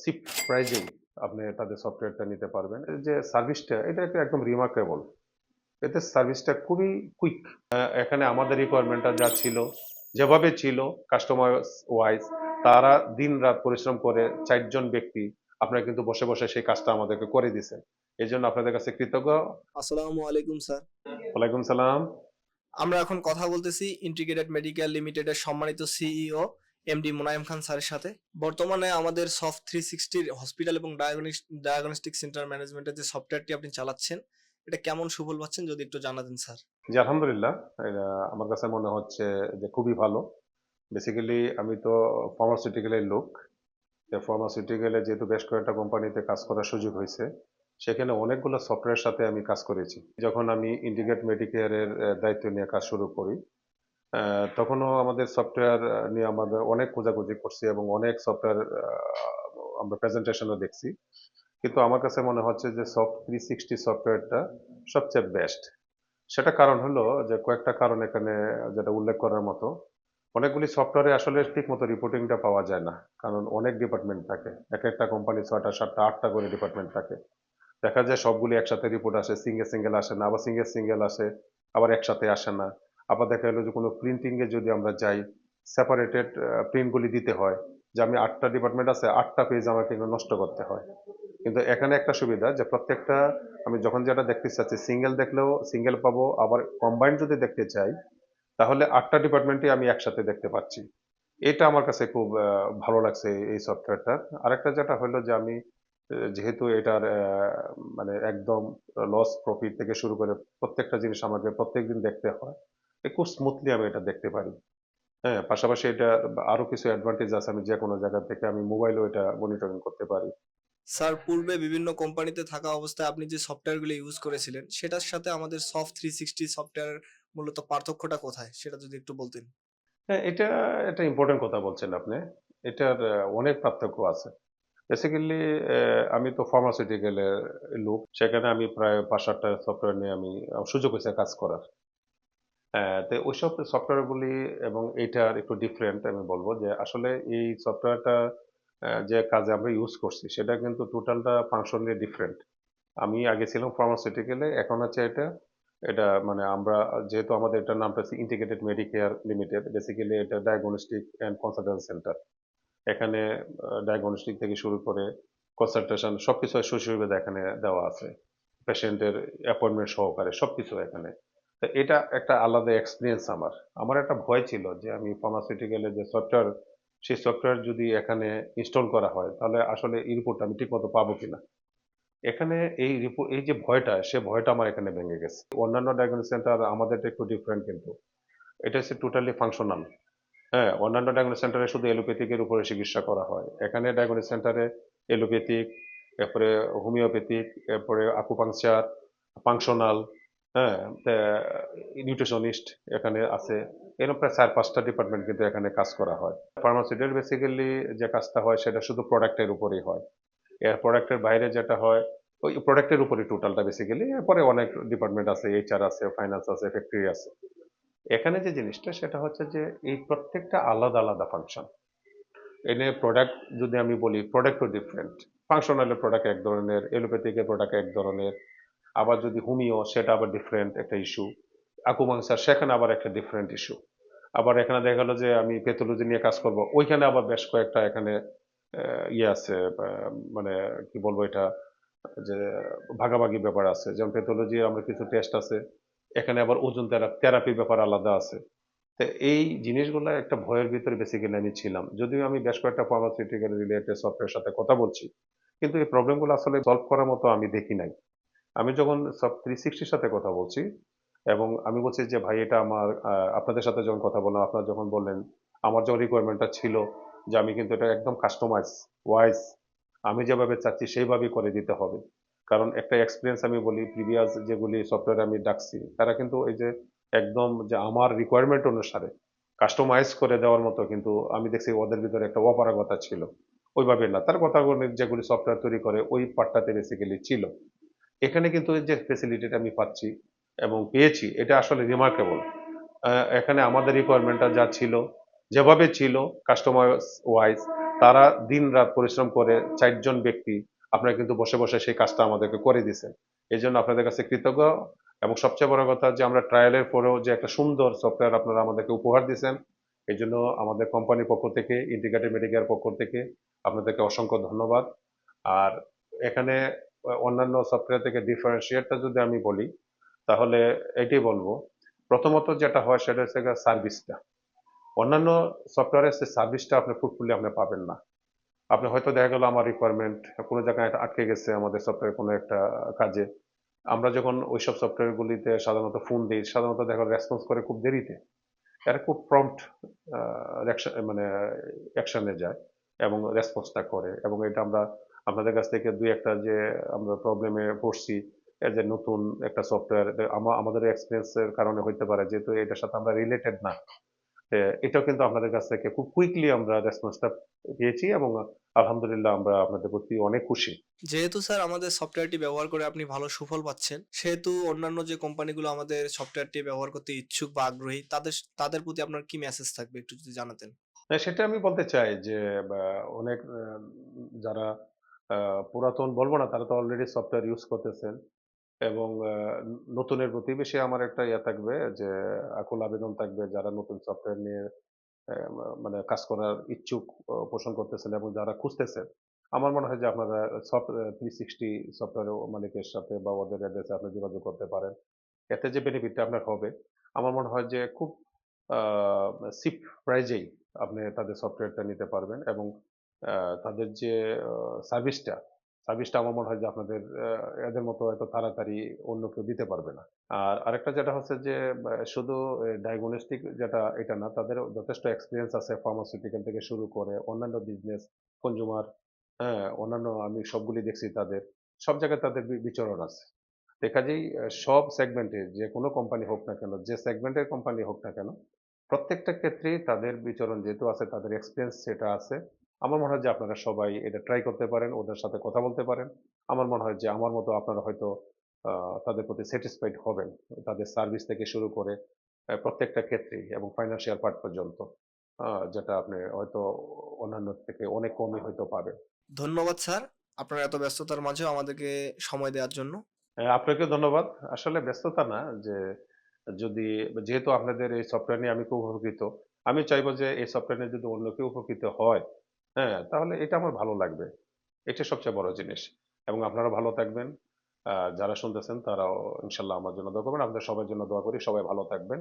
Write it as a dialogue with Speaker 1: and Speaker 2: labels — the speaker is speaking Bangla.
Speaker 1: চিপ প্রাইজেই আপনি তাদের সফটওয়্যারটা নিতে পারবেন। এই যে সার্ভিসটা এটা একটা একদম রিমার্কেবল। এতে সার্ভিসটা খুবই কুইক। এখানে আমাদের রিকোয়ারমেন্টটা যা ছিল, যেভাবে ছিল কাস্টমার ওয়াইজ, তারা দিন-রাত পরিশ্রম করে ৪ জন ব্যক্তি আপনারা কিন্তু বসে, বসে সেই কাজটা আমাদেরকে করে দিছেন। এজন্য আপনাদের কাছে কৃতজ্ঞ।
Speaker 2: আসসালামু আলাইকুম স্যার।
Speaker 1: ওয়ালাইকুম সালাম।
Speaker 2: আমরা এখন কথা বলতেছি ইন্টিগ্রেটেড মেডিকেল লিমিটেডের সম্মানিত সিইও এমডি মুনায়েম খান স্যারের সাথে। বর্তমানে আমাদের সফট 360 হসপিটাল এবং ডায়াগনস্টিক সেন্টার ম্যানেজমেন্টের যে সফটওয়্যারটি আপনি চালাচ্ছেন, এটা কেমন সুফল পাচ্ছেন যদি একটু জানাতেন স্যার।
Speaker 1: জি, আলহামদুলিল্লাহ। এটা আমার কাছে মনে হচ্ছে যে খুবই ভালো। বেসিক্যালি আমি তো ফার্মাসিউটিক্যালের লোক। ফার্মাসিউটিক্যালে যেহেতু বেশ কয়েকটা কোম্পানিতে কাজ করার সুযোগ হয়েছে, সেখানে অনেকগুলো সফটওয়্যারের সাথে আমি কাজ করেছি। যখন আমি ইন্টিগ্রেট মেডিকেয়ারের দায়িত্ব নিয়ে কাজ শুরু করি, তখনও আমাদের সফটওয়্যার নিয়ে আমাদের অনেক খোঁজাখুঁজি করছি এবং অনেক সফটওয়্যার আমরা প্রেজেন্টেশনও দেখছি। কিন্তু আমার কাছে মনে হচ্ছে যে সফট 360 সফটওয়্যারটা সবচেয়ে বেস্ট। সেটা কারণ হলো যে কয়েকটা কারণ এখানে যেটা উল্লেখ করার মতো। অনেকগুলি সফটওয়্যারে আসলে ঠিক মতো রিপোর্টিংটা পাওয়া যায় না, কারণ অনেক ডিপার্টমেন্ট থাকে। এক একটা কোম্পানি 6টা 7টা 8টা করে ডিপার্টমেন্ট থাকে। দেখা যায় সবগুলি একসাথে রিপোর্ট আসে, সিঙ্গেল সিঙ্গেল আসে না, আবার সিঙ্গেল সিঙ্গেল আসে, আবার একসাথে আসে না। আবার দেখা গেলো যে কোনো প্রিন্টিং এ যদি আমরা যাই, সেপারেটেড প্রিন্টগুলি দিতে হয়, যে আমি 8টা ডিপার্টমেন্ট আছে, 8টা পেজ আমাকে এগুলো নষ্ট করতে হয়। কিন্তু এখানে একটা সুবিধা যে প্রত্যেকটা, আমি যখন যেটা দেখতে চাচ্ছি সিঙ্গেল দেখলেও সিঙ্গেল পাবো, আবার কম্বাইন্ড যদি দেখতে চাই তাহলে 8টা ডিপার্টমেন্টই আমি একসাথে দেখতে পাচ্ছি। এটা আমার কাছে খুব ভালো লাগছে এই সফটওয়্যারটার। আরেকটা যেটা হলো যে আমি যেহেতু এটার মানে একদম লস প্রফিট থেকে শুরু করে প্রত্যেকটা জিনিস আমাকে প্রত্যেকদিন দেখতে হয়, খুব স্মুথলি আমি এটা দেখতে পারি। হ্যাঁ, পাশাপাশি এটা আরো কিছু অ্যাডভান্টেজ আছে, আমি যে কোনো জায়গা থেকে আমি মোবাইলেও এটা মনিটরিং করতে পারি।
Speaker 2: স্যার, পূর্বে বিভিন্ন কোম্পানিতে থাকা অবস্থায় আপনি যে সফটওয়্যারগুলো ইউজ করেছিলেন, সেটার সাথে আমাদের সফট 360 সফটওয়্যার মূলত পার্থক্যটা কোথায়? সেটা যদি একটু বলতেন।
Speaker 1: হ্যাঁ, এটা একটা ইম্পর্টেন্ট কথা বলছেন আপনি। এটার অনেক পার্থক্য আছে। বেসিক্যালি আমি তো ফার্মাসিউটিক্যালের লোক, সেখানে আমি প্রায় ৫-৭টা সফটওয়্যার নিয়ে আমি সুযোগ হয়েছে কাজ করার। তো ওইসব সফটওয়্যারগুলি এবং এইটার একটু ডিফারেন্ট। আমি বলবো যে আসলে এই সফটওয়্যারটা যে কাজে আমরা ইউজ করছি সেটা কিন্তু টোটালটা ফাংশনালি ডিফারেন্ট। আমি আগে ছিলাম ফার্মাসিউটিক্যালে, এখন হচ্ছে এটা এটা মানে আমরা যেহেতু আমাদের এটার নামটা হচ্ছে ইন্টিগ্রেটেড মেডিকেয়ার লিমিটেড, বেসিক্যালি এটা ডায়াগনস্টিক অ্যান্ড কনসালটেন্ট সেন্টার। এখানে ডায়াগনস্টিক থেকে শুরু করে কনসালটেশন সবকিছু সুবিধা এখানে দেওয়া আছে, পেশেন্টের অ্যাপয়েন্টমেন্ট সহকারে সবকিছু এখানে। তো এটা একটা আলাদা এক্সপিরিয়েন্স আমার। আমার একটা ভয় ছিল যে আমি ফার্মাসিউটিক্যালের যে সফটওয়্যার, সেই সফটওয়্যার যদি এখানে ইনস্টল করা হয় তাহলে আসলে এই রিপোর্ট আমি ঠিক মতো পাবো কিনা। এখানে এই রিপোর্ট, এই যে ভয়টা, সে ভয়টা আমার এখানে ভেঙে গেছে। অন্যান্য ডায়াগনস্টিক সেন্টার আমাদেরটা একটু ডিফারেন্ট, কিন্তু এটা হচ্ছে টোটালি ফাংশনাল। হ্যাঁ, অন্যান্য ডায়াগনস্টিক সেন্টারে শুধু এলোপ্যাথিক এর উপরে চিকিৎসা করা হয়, এখানে ডায়াগনস্টিক সেন্টারে এলোপ্যাথিক, এরপরে হোমিওপ্যাথিক, এরপরে আকুপাংচার, ফাংশনাল, হ্যাঁ, নিউট্রিশনিস্ট এখানে আছে। এরকম প্রায় 4-5টা ডিপার্টমেন্ট কিন্তু এখানে কাজ করা হয়। ফার্মাসিউটিক্যাল বেসিক্যালি যে কাজটা হয় সেটা শুধু প্রোডাক্টের উপরেই হয়। এর প্রোডাক্টের বাইরে যেটা হয় ওই প্রোডাক্টের উপরে টোটালটা বেসিক্যালি, এরপরে অনেক ডিপার্টমেন্ট আছে, এইচআর আছে, ফাইন্যান্স আছে, ফ্যাক্টরি আছে। এখানে যে জিনিসটা সেটা হচ্ছে যে এই প্রত্যেকটা আলাদা আলাদা ফাংশন। এনে প্রোডাক্ট যদি আমি বলি, প্রোডাক্টও ডিফারেন্ট। ফাংশনালের প্রোডাক্ট এক ধরনের, এলোপ্যাথিকের প্রোডাক্ট এক ধরনের, আবার যদি হোমিও সেটা আবার ডিফারেন্ট একটা ইস্যু, আকুপাংচার সেখানে আবার একটা ডিফারেন্ট ইস্যু। আবার এখানে দেখা গেলো যে আমি প্যাথোলজি নিয়ে কাজ করব, ওইখানে আবার বেশ কয়েকটা এখানে ইয়ে আছে, মানে কি বলবো এটা, যে ভাগাভাগি ব্যাপার আছে। যেমন প্যাথোলজির আমরা কিছু টেস্ট আছে, এখানে আবার ওজন থেরাপির ব্যাপার আলাদা আছে। তো এই জিনিসগুলো একটা ভয়ের ভিতরে বেসিক্যালি আমি ছিলাম, যদিও আমি বেশ কয়েকটা ফার্মাসিউটিক্যাল রিলেটেড সফটওয়্যার সাথে কথা বলছি, কিন্তু এই প্রবলেমগুলো আসলে সলভ করার মতো আমি দেখি নাই। আমি যখন সব 360 সাথে কথা বলছি এবং আমি বলছি যে ভাই এটা আমার, আপনাদের সাথে যখন কথা বললাম, আপনারা যখন বললেন, আমার যখন রিকোয়ারমেন্টটা ছিল যে আমি কিন্তু এটা একদম কাস্টমাইজ ওয়াইজ, আমি যেভাবে চাচ্ছি সেইভাবেই করে দিতে হবে। কারণ একটা এক্সপিরিয়েন্স আমি বলি, প্রিভিয়াস যেগুলি সফটওয়্যার আমি ডাকছি তারা কিন্তু এই যে একদম যে আমার রিকোয়ারমেন্ট অনুসারে কাস্টমাইজ করে দেওয়ার মতো, কিন্তু আমি দেখছি ওদের ভিতরে একটা অপারগতা ছিল। ওইভাবে না, তার কথাগুলো যেগুলি সফটওয়্যার তৈরি করে ওই পার্টটাতে বেসিক্যালি ছিল। এখানে কিন্তু এই যে ফেসিলিটিটা আমি পাচ্ছি এবং পেয়েছি, এটা আসলে রিমার্কেবল। এখানে আমাদের রিকোয়ারমেন্টটা যা ছিল, যেভাবে ছিল কাস্টমার ওয়াইজ, তারা দিন-রাত পরিশ্রম করে ৪ জন ব্যক্তি আপনারা কিন্তু বসে, বসে সেই কাজটা আমাদেরকে করে দিছেন। এজন্য আপনাদের কাছে কৃতজ্ঞ এবং সবচেয়ে বড় কথা যে আমরা ট্রায়ালের পরেও যে একটা সুন্দর সফটওয়্যার আপনারা আমাদেরকে উপহার দিছেন, এজন্য আমাদের কোম্পানির পক্ষ থেকে, ইন্টিগ্রেটেড মেডিকেয়ার পক্ষ থেকে আপনাদেরকে অসংখ্য ধন্যবাদ। আর এখানে অন্যান্য সফটওয়্যার থেকে ডিফারেনশিয়েটটা যদি আমি বলি, তাহলে এটাই বলবো। প্রথমত যেটা হয় সেটা হচ্ছে গিয়ে সার্ভিসটা। অন্যান্য সফটওয়্যারের সে সার্ভিসটা আপনি ফুলফিলি আপনি পাবেন না। আপনি হয়তো দেখা গেল আমার রিকোয়ারমেন্ট কোনো জায়গায় আটকে গেছে আমাদের সফটওয়্যার কোনো একটা কাজে। আমরা যখন ওইসব সফটওয়্যারগুলিতে সাধারণত ফোন দিই, সাধারণত দেখা গেল রেসপন্স করে খুব দেরিতে। এরা খুব প্রম্পট মানে অ্যাকশনে যায় এবং রেসপন্সটা করে এবং এটা আমরা আপনাদের কাছ থেকে দুই একটা যে আমরা প্রবলেমে পড়ছি এই যে নতুন একটা সফটওয়্যার আমাদের এক্সপিরিয়েন্সের কারণে হইতে পারে যেহেতু এটার সাথে আমরা রিলেটেড না, এটাও কিন্তু আপনাদের কাছ থেকে খুব কুইকলি আমরা রেসপন্সটা পেয়েছি এবং আলহামদুলিল্লাহ আমরা আপনাদের প্রতি অনেক খুশি।
Speaker 2: যেহেতু স্যার আমাদের সফটওয়্যারটি ব্যবহার করে আপনি ভালো সুফল পাচ্ছেন, সেহেতু অন্যান্য যে কোম্পানিগুলো আমাদের সফটওয়্যারটি ব্যবহার করতে ইচ্ছুক বা আগ্রহী তাদের প্রতি আপনার কি মেসেজ থাকবে একটু যদি জানাতেন?
Speaker 1: হ্যাঁ, সেটা আমি বলতে চাই যে অনেক যারা পুরাতন বলবো না, তারা তো অলরেডি সফটওয়্যার ইউজ করতেছেন এবং নতুনের প্রতি বেশি আমার একটা ইয়ে থাকবে যে আকুল আবেদন থাকবে যারা নতুন সফটওয়্যার নিয়ে মানে কাজ করার ইচ্ছুক পোষণ করতেছেন এবং যারা খুঁজতেছেন। আমার মনে হয় যে আপনারা 360 সফটওয়্যার মালিকের সাথে বা ওদের অ্যাড্রেসে আপনি যোগাযোগ করতে পারেন। এতে যে বেনিফিটটা আপনার হবে, আমার মনে হয় যে খুব আ চিপ প্রাইজেই আপনি তাদের সফটওয়্যারটা নিতে পারবেন এবং তাদের যে আ সার্ভিসটা, সার্ভিসটা আমার মনে হয় যে আপনাদের এদের মতো এত তাড়াতাড়ি অন্য কেউ দিতে পারবে না। আর আরেকটা যেটা হচ্ছে যে শুধু ডায়াগনস্টিক যেটা এটা না, তাদেরও যথেষ্ট এক্সপেরিয়েন্স আছে ফার্মাসিউটিক্যাল থেকে শুরু করে অন্যান্য বিজনেস, কনজিউমার, হ্যাঁ? অন্যান্য আমি সবগুলি দেখছি তাদের। সব জায়গায় তাদের বিচরণ আছে। তো কাজেই সব সেগমেন্টে যে কোনো কোম্পানি হোক না কেন, যে সেগমেন্টের কোম্পানি হোক না কেন, প্রত্যেকটা ক্ষেত্রেই তাদের বিচরণ যেহেতু আছে, তাদের এক্সপেরিয়েন্স সেটা আছে। আমার মনে হয় যে আপনারা সবাই এটা ট্রাই করতে পারেন, ওদের সাথে কথা বলতে পারেন। আমার মনে হয় যে আমার মতো আপনারা হয়তো আ তাদের প্রতি স্যাটিসফাইড হবেন। তাদের সার্ভিস থেকে শুরু করে প্রত্যেকটা ক্ষেত্রেই এবং ফাইন্যান্সিয়াল পার্ট পর্যন্ত। যেটা আপনি হয়তো অন্যান্য থেকে অনেক কমই হয়তো পাবেন।
Speaker 2: ধন্যবাদ স্যার, আপনার এত ব্যস্ততার মাঝেও আমাদেরকে সময় দেওয়ার জন্য।
Speaker 1: আপনাকেও ধন্যবাদ। আসলে ব্যস্ততা না যে যদি যেহেতু আপনাদের এই সফটওয়্যার নিয়ে আমি খুব উপকৃত। আমি চাইবো যে এই সফটওয়্যার নিয়ে যদি অন্য কেউ উপকৃত হয়, হ্যাঁ? তাহলে এটা আমার ভালো লাগবে। এটা সবচেয়ে বড় জিনিস। এবং আপনারা ভালো থাকবেন। যারা শুনতেছেন তারাও ইনশাআল্লাহ আমার জন্য দোয়া করবেন। আপনাদের সবার জন্য দোয়া করি। সবাই ভালো থাকবেন।